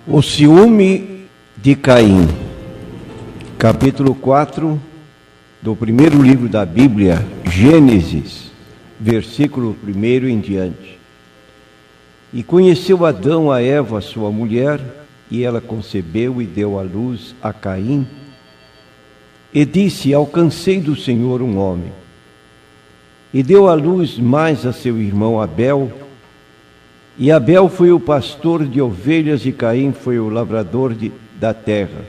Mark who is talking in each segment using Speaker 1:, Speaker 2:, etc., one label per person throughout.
Speaker 1: O ciúme de Caim, capítulo 4 do primeiro livro da Bíblia, Gênesis, versículo 1 em diante. E conheceu Adão a Eva, sua mulher, e ela concebeu e deu à luz a Caim, e disse: alcancei do Senhor um homem. E deu à luz mais a seu irmão Abel, e Abel foi o pastor de ovelhas e Caim foi o lavrador da terra.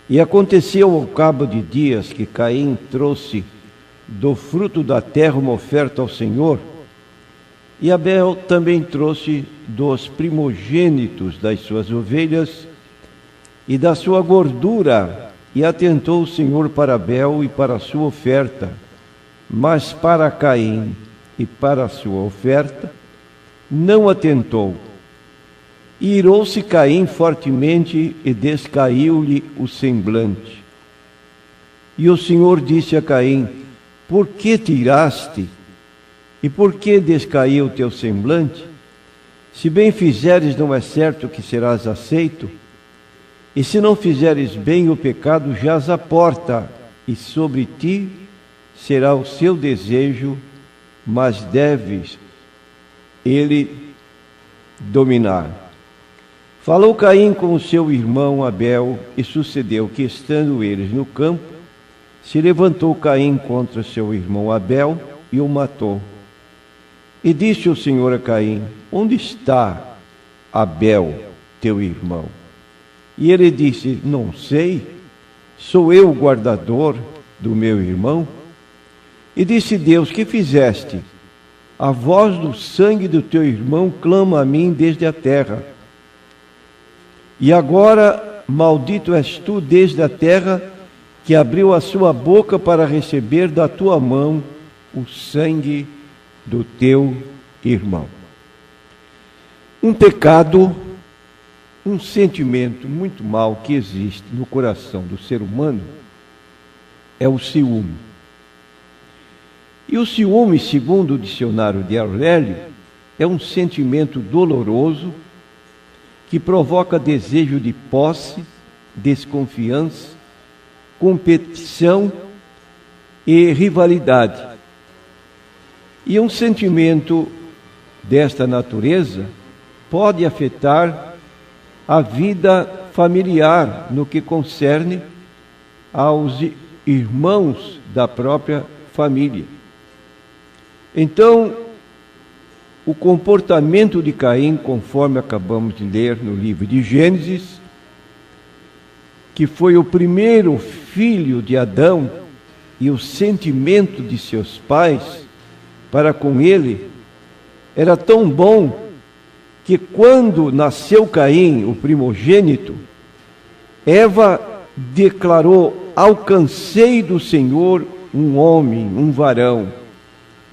Speaker 1: E aconteceu ao cabo de dias que Caim trouxe do fruto da terra uma oferta ao Senhor, e Abel também trouxe dos primogênitos das suas ovelhas e da sua gordura, e atentou o Senhor para Abel e para a sua oferta, mas para Caim e para a sua oferta não atentou. E irou-se Caim fortemente e descaiu-lhe o semblante. E o Senhor disse a Caim: por que te iraste? E por que descaiu o teu semblante? Se bem fizeres, não é certo que serás aceito? E se não fizeres bem, o pecado jaz à porta, e sobre ti será o seu desejo, mas deves ele dominar. Falou Caim com o seu irmão Abel, e sucedeu que, estando eles no campo, se levantou Caim contra seu irmão Abel e o matou. E disse o Senhor a Caim: onde está Abel, teu irmão? E ele disse: não sei, sou eu o guardador do meu irmão? E disse Deus: que fizeste? A voz do sangue do teu irmão clama a mim desde a terra. E agora, maldito és tu desde a terra, que abriu a sua boca para receber da tua mão o sangue do teu irmão. Um pecado, um sentimento muito mau que existe no coração do ser humano é o ciúme. E o ciúme, segundo o dicionário de Aurélio, é um sentimento doloroso que provoca desejo de posse, desconfiança, competição e rivalidade. E um sentimento desta natureza pode afetar a vida familiar no que concerne aos irmãos da própria família. Então, o comportamento de Caim, conforme acabamos de ler no livro de Gênesis, que foi o primeiro filho de Adão, e o sentimento de seus pais para com ele, era tão bom que quando nasceu Caim, o primogênito, Eva declarou: alcancei do Senhor um homem, um varão.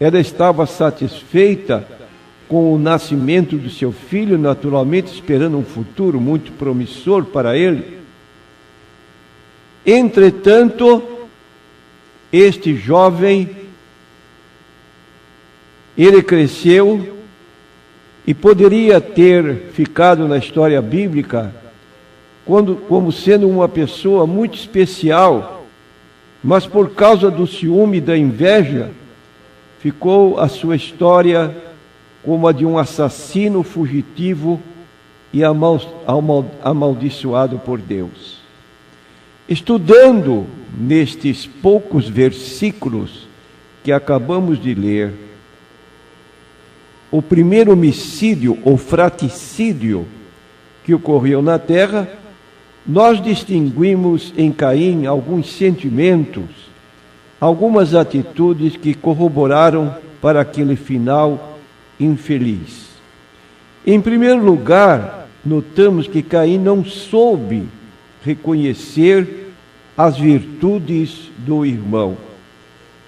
Speaker 1: Ela estava satisfeita com o nascimento do seu filho, naturalmente esperando um futuro muito promissor para ele. Entretanto, este jovem, ele cresceu e poderia ter ficado na história bíblica como sendo uma pessoa muito especial, mas por causa do ciúme e da inveja, ficou a sua história como a de um assassino fugitivo e amaldiçoado por Deus. Estudando nestes poucos versículos que acabamos de ler, o primeiro homicídio ou fratricídio que ocorreu na terra, nós distinguimos em Caim alguns sentimentos, algumas atitudes que corroboraram para aquele final infeliz. Em primeiro lugar, notamos que Caim não soube reconhecer as virtudes do irmão.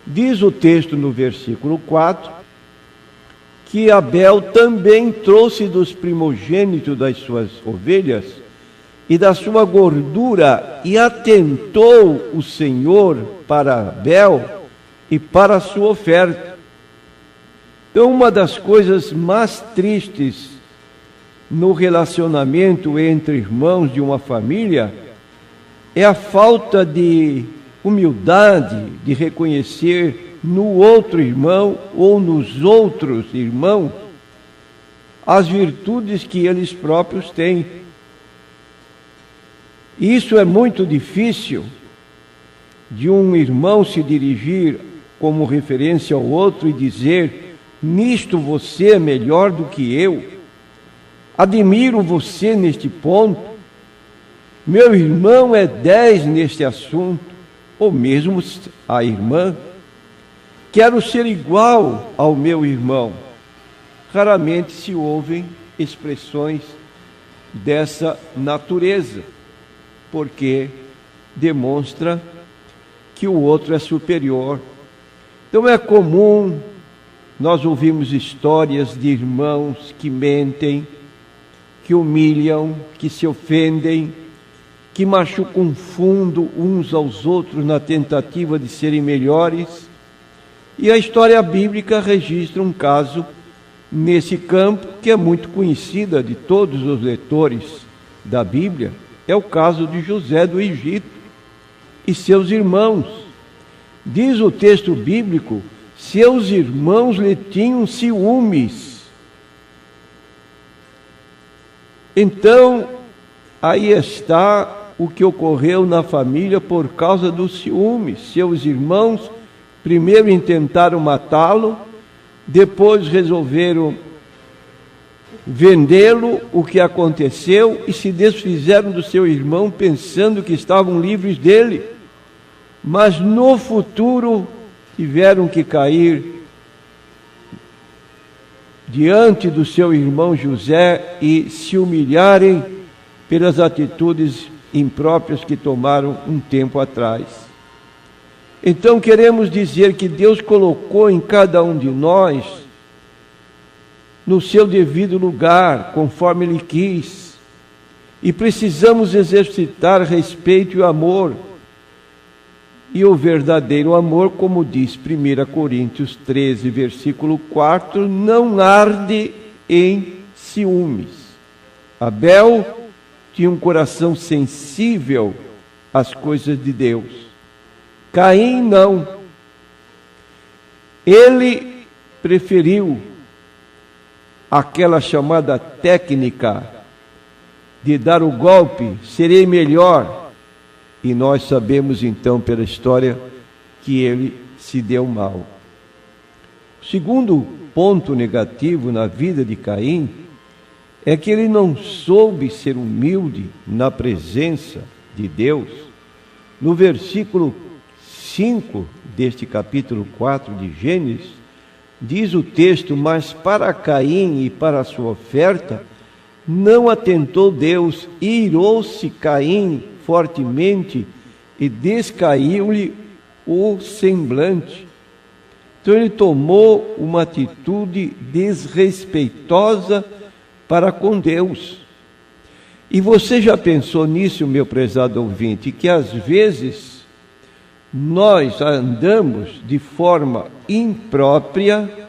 Speaker 1: Diz o texto no versículo 4, que Abel também trouxe dos primogênitos das suas ovelhas e da sua gordura, e atentou o Senhor para Abel e para a sua oferta. Então, uma das coisas mais tristes, no relacionamento entre irmãos de uma família é a falta de humildade de reconhecer no outro irmão ou nos outros irmãos as virtudes que eles próprios têm. Isso é muito difícil de um irmão se dirigir como referência ao outro e dizer: nisto você é melhor do que eu, admiro você neste ponto, meu irmão é 10 neste assunto, ou mesmo a irmã, quero ser igual ao meu irmão. Raramente se ouvem expressões dessa natureza, porque demonstra que o outro é superior. Então é comum nós ouvimos histórias de irmãos que mentem, que humilham, que se ofendem, que machucam fundo uns aos outros na tentativa de serem melhores. E a história bíblica registra um caso nesse campo que é muito conhecida de todos os leitores da Bíblia. É o caso de José do Egito e seus irmãos. Diz o texto bíblico: seus irmãos lhe tinham ciúmes. Então, aí está o que ocorreu na família por causa dos ciúmes. Seus irmãos primeiro intentaram matá-lo, depois resolveram vendê-lo. O que aconteceu? E se desfizeram do seu irmão pensando que estavam livres dele. Mas no futuro tiveram que cair diante do seu irmão José e se humilharem pelas atitudes impróprias que tomaram um tempo atrás. Então queremos dizer que Deus colocou em cada um de nós no seu devido lugar, conforme Ele quis, e precisamos exercitar respeito e amor. E o verdadeiro amor, como diz 1 Coríntios 13, versículo 4, não arde em ciúmes. Abel tinha um coração sensível às coisas de Deus. Caim não. Ele preferiu aquela chamada técnica de dar o golpe, serei melhor. E nós sabemos então pela história que ele se deu mal. O segundo ponto negativo na vida de Caim é que ele não soube ser humilde na presença de Deus. No versículo 5 deste capítulo 4 de Gênesis, diz o texto: mas para Caim e para a sua oferta não atentou Deus, e irou-se Caim fortemente e descaiu-lhe o semblante. Então ele tomou uma atitude desrespeitosa para com Deus. E você já pensou nisso, meu prezado ouvinte, que às vezes nós andamos de forma imprópria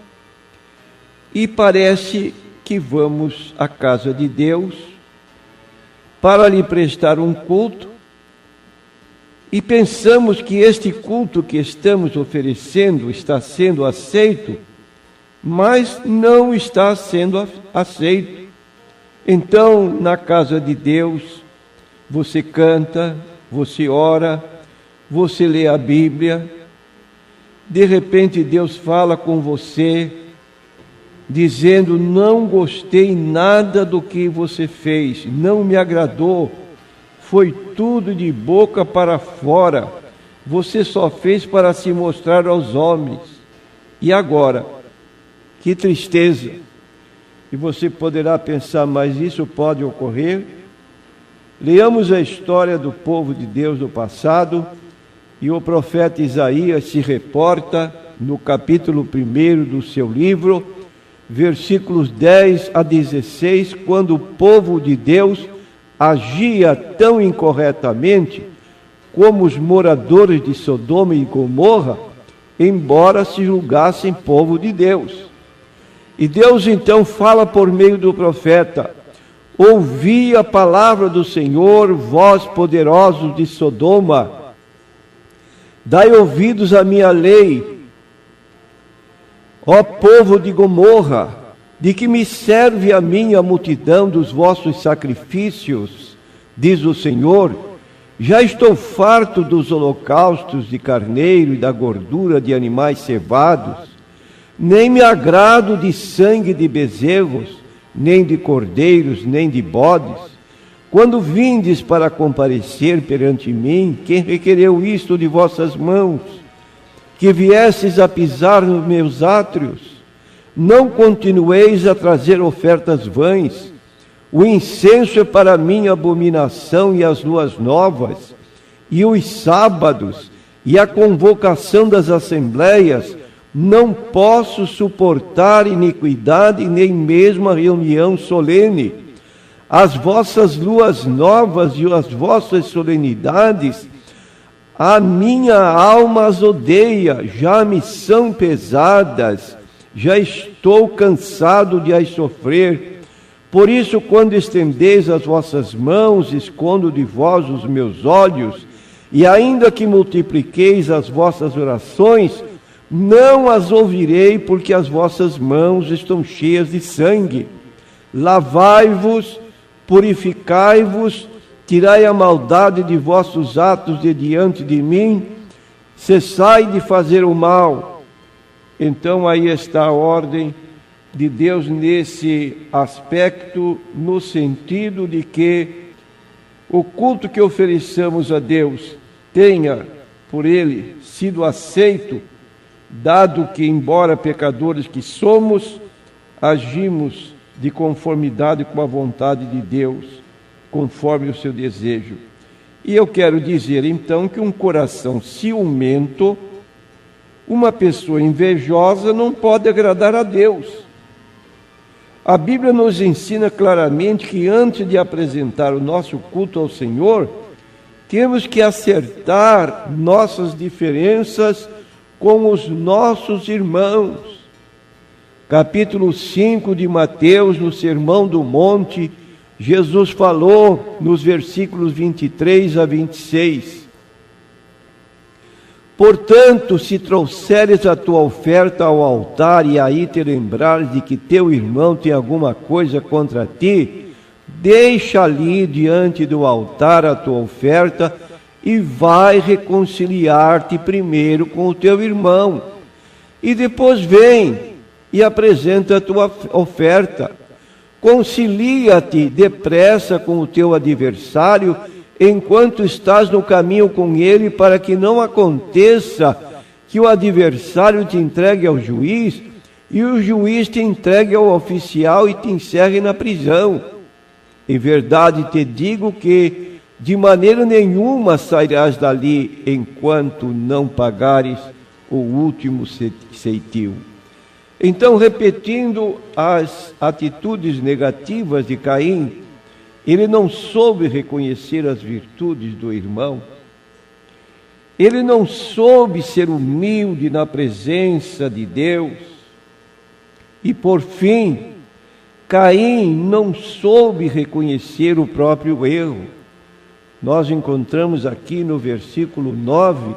Speaker 1: e parece que vamos à casa de Deus para lhe prestar um culto e pensamos que este culto que estamos oferecendo está sendo aceito, mas não está sendo aceito. Então, na casa de Deus, você canta, você ora, você lê a Bíblia, de repente Deus fala com você, dizendo: não gostei nada do que você fez, não me agradou, foi tudo de boca para fora, você só fez para se mostrar aos homens. E agora? Que tristeza! E você poderá pensar: mas isso pode ocorrer? Leamos a história do povo de Deus do passado, e o profeta Isaías se reporta no capítulo 1 do seu livro, versículos 10 a 16, quando o povo de Deus agia tão incorretamente como os moradores de Sodoma e Gomorra, embora se julgassem povo de Deus. E Deus então fala por meio do profeta: Ouvi a palavra do Senhor, vós poderosos de Sodoma. Dai ouvidos à minha lei, ó povo de Gomorra, de que me serve a mim a multidão dos vossos sacrifícios, diz o Senhor. Já estou farto dos holocaustos de carneiro e da gordura de animais cevados, nem me agrado de sangue de bezerros, nem de cordeiros, nem de bodes. Quando vindes para comparecer perante mim, quem requereu isto de vossas mãos? Que viesses a pisar nos meus átrios? Não continueis a trazer ofertas vãs. O incenso é para mim abominação, e as luas novas, e os sábados, e a convocação das assembleias. Não posso suportar iniquidade, nem mesmo a reunião solene. As vossas luas novas e as vossas solenidades, a minha alma as odeia, já me são pesadas, já estou cansado de as sofrer. Por isso, quando estendeis as vossas mãos, escondo de vós os meus olhos, e ainda que multipliqueis as vossas orações, não as ouvirei, porque as vossas mãos estão cheias de sangue. Lavai-vos, purificai-vos, tirai a maldade de vossos atos de diante de mim, cessai de fazer o mal. Então aí está a ordem de Deus nesse aspecto, no sentido de que o culto que ofereçamos a Deus tenha por Ele sido aceito, dado que, embora pecadores que somos, agimos de conformidade com a vontade de Deus, conforme o seu desejo. E eu quero dizer, então, que um coração ciumento, uma pessoa invejosa, não pode agradar a Deus. A Bíblia nos ensina claramente que, antes de apresentar o nosso culto ao Senhor, temos que acertar nossas diferenças com os nossos irmãos. Capítulo 5 de Mateus, no Sermão do Monte, Jesus falou nos versículos 23 a 26. Portanto, se trouxeres a tua oferta ao altar e aí te lembrares de que teu irmão tem alguma coisa contra ti, deixa ali diante do altar a tua oferta e vai reconciliar-te primeiro com o teu irmão. E depois vem e apresenta a tua oferta. Concilia-te depressa com o teu adversário, enquanto estás no caminho com ele, para que não aconteça que o adversário te entregue ao juiz, e o juiz te entregue ao oficial e te encerre na prisão. Em verdade te digo que de maneira nenhuma sairás dali enquanto não pagares o último ceitil. Então, repetindo as atitudes negativas de Caim, ele não soube reconhecer as virtudes do irmão, ele não soube ser humilde na presença de Deus, e por fim, Caim não soube reconhecer o próprio erro. Nós encontramos aqui no versículo 9,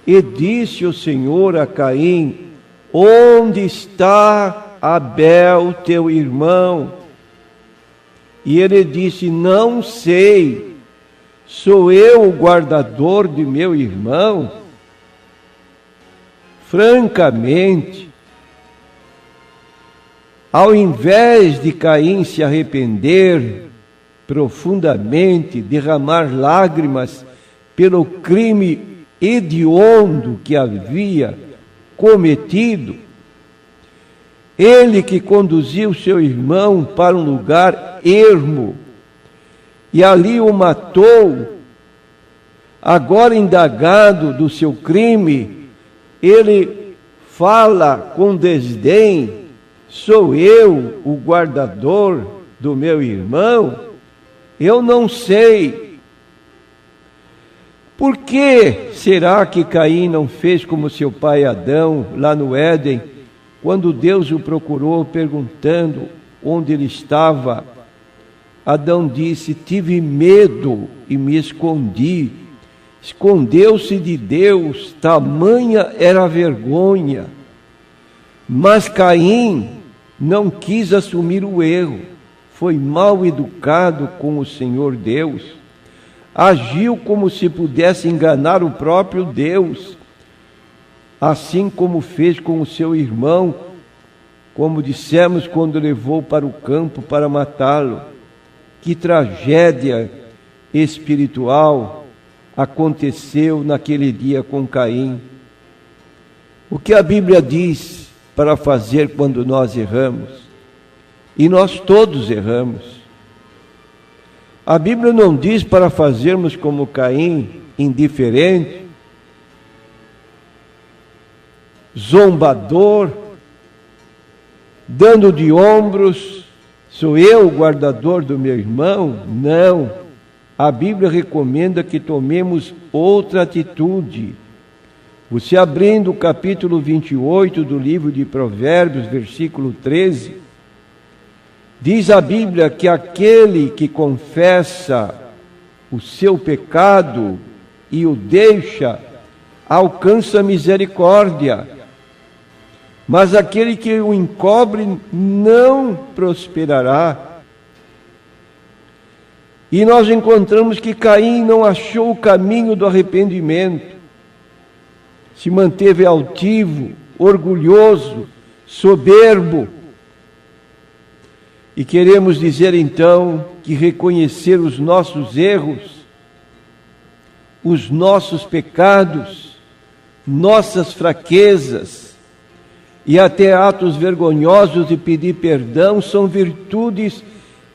Speaker 1: e disse o Senhor a Caim: onde está Abel, teu irmão? E ele disse: não sei, sou eu o guardador de meu irmão? Francamente, ao invés de Caim se arrepender profundamente, derramar lágrimas pelo crime hediondo que havia cometido, ele que conduziu seu irmão para um lugar ermo e ali o matou, agora indagado do seu crime, ele fala com desdém: sou eu o guardador do meu irmão? Eu não sei. Por que será que Caim não fez como seu pai Adão, lá no Éden, quando Deus o procurou perguntando onde ele estava? Adão disse: tive medo e me escondi. Escondeu-se de Deus, tamanha era a vergonha. Mas Caim não quis assumir o erro, foi mal educado com o Senhor Deus, agiu como se pudesse enganar o próprio Deus, assim como fez com o seu irmão, como dissemos quando levou para o campo para matá-lo. Que tragédia espiritual aconteceu naquele dia com Caim. O que a Bíblia diz para fazer quando nós erramos? E nós todos erramos. A Bíblia não diz para fazermos como Caim, indiferente, zombador, dando de ombros, sou eu o guardador do meu irmão? Não. A Bíblia recomenda que tomemos outra atitude. Você abrindo o capítulo 28 do livro de Provérbios, versículo 13, diz a Bíblia que aquele que confessa o seu pecado e o deixa, alcança misericórdia. Mas aquele que o encobre não prosperará. E nós encontramos que Caim não achou o caminho do arrependimento. Se manteve altivo, orgulhoso, soberbo. E queremos dizer então que reconhecer os nossos erros, os nossos pecados, nossas fraquezas, e até atos vergonhosos de pedir perdão são virtudes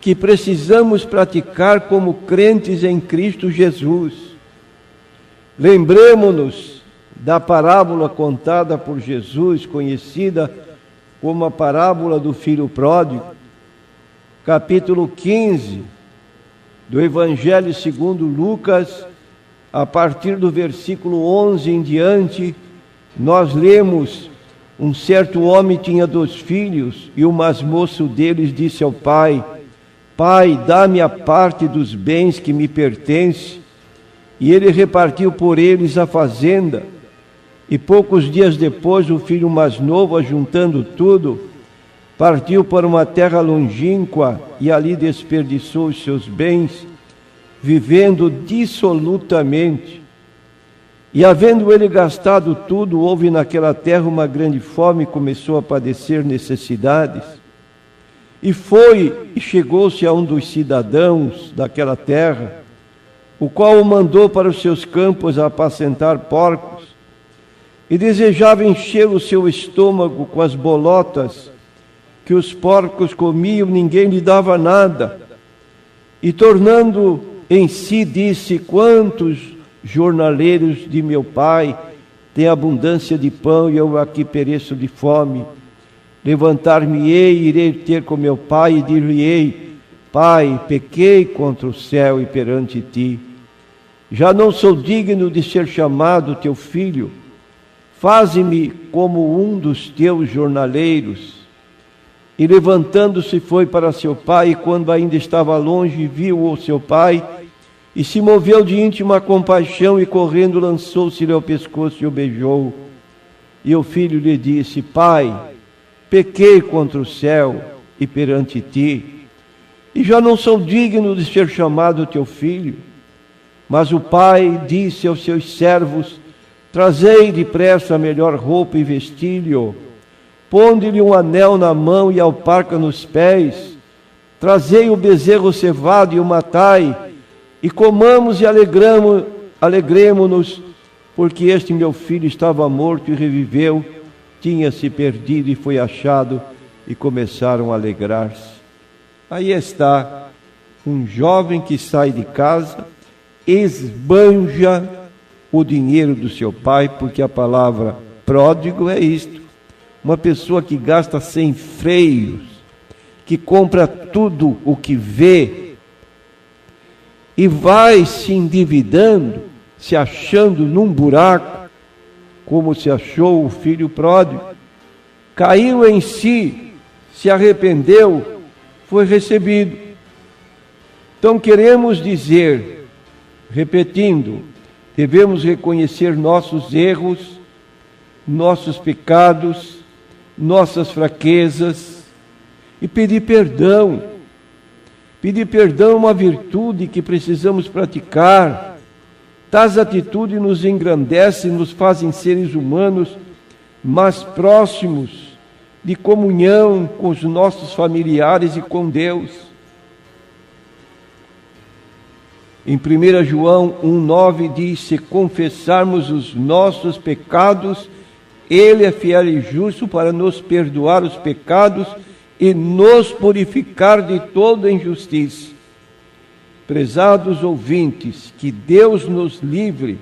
Speaker 1: que precisamos praticar como crentes em Cristo Jesus. Lembremos-nos da parábola contada por Jesus, conhecida como a parábola do filho pródigo, capítulo 15 do Evangelho segundo Lucas, a partir do versículo 11 em diante, nós lemos: um certo homem tinha 2 filhos, e o mais moço deles disse ao pai: Pai, dá-me a parte dos bens que me pertence. E ele repartiu por eles a fazenda. E poucos dias depois, o filho mais novo, ajuntando tudo, partiu para uma terra longínqua e ali desperdiçou os seus bens, vivendo dissolutamente. E havendo ele gastado tudo, houve naquela terra uma grande fome e começou a padecer necessidades. E foi e chegou-se a um dos cidadãos daquela terra, o qual o mandou para os seus campos a apacentar porcos, e desejava encher o seu estômago com as bolotas que os porcos comiam, ninguém lhe dava nada. E tornando em si, disse: quantos jornaleiros de meu pai têm abundância de pão e eu aqui pereço de fome. Levantar-me-ei e irei ter com meu pai e dir-lhe-ei: Pai, pequei contra o céu e perante ti. Já não sou digno de ser chamado teu filho. Faze-me como um dos teus jornaleiros. E levantando-se foi para seu pai, e quando ainda estava longe, viu o seu pai, e se moveu de íntima compaixão, e correndo lançou-se-lhe ao pescoço e o beijou. E o filho lhe disse: Pai, pequei contra o céu e perante ti, e já não sou digno de ser chamado teu filho. Mas o pai disse aos seus servos: Trazei depressa a melhor roupa e vestilho, ponde-lhe um anel na mão e alparca nos pés, trazei o bezerro cevado e o matai, e comamos e alegremo-nos, porque este meu filho estava morto e reviveu, tinha se perdido e foi achado, e começaram a alegrar-se. Aí está um jovem que sai de casa, esbanja o dinheiro do seu pai, porque a palavra pródigo é isto: uma pessoa que gasta sem freios, que compra tudo o que vê, e vai se endividando, se achando num buraco, como se achou o filho pródigo. Caiu em si, se arrependeu, foi recebido. Então queremos dizer, repetindo, devemos reconhecer nossos erros, nossos pecados, nossas fraquezas e pedir perdão. Pedir perdão é uma virtude que precisamos praticar. Tais atitudes nos engrandecem, nos fazem seres humanos mais próximos de comunhão com os nossos familiares e com Deus. Em 1 João 1,9 diz: se confessarmos os nossos pecados, Ele é fiel e justo para nos perdoar os pecados e nos purificar de toda injustiça. Prezados ouvintes, que Deus nos livre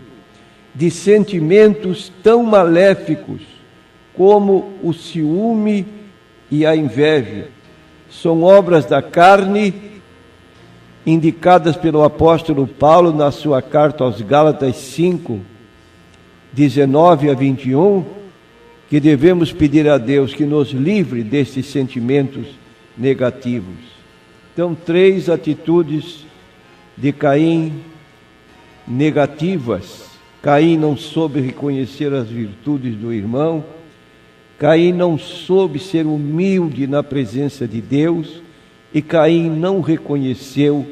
Speaker 1: de sentimentos tão maléficos como o ciúme e a inveja. São obras da carne, indicadas pelo apóstolo Paulo na sua carta aos Gálatas 5, 19 a 21, que devemos pedir a Deus que nos livre desses sentimentos negativos. Então, 3 atitudes de Caim negativas. Caim não soube reconhecer as virtudes do irmão. Caim não soube ser humilde na presença de Deus. E Caim não reconheceu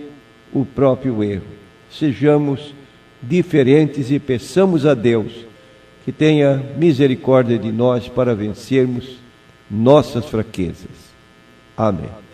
Speaker 1: o próprio erro. Sejamos diferentes e peçamos a Deus que tenha misericórdia de nós para vencermos nossas fraquezas. Amém.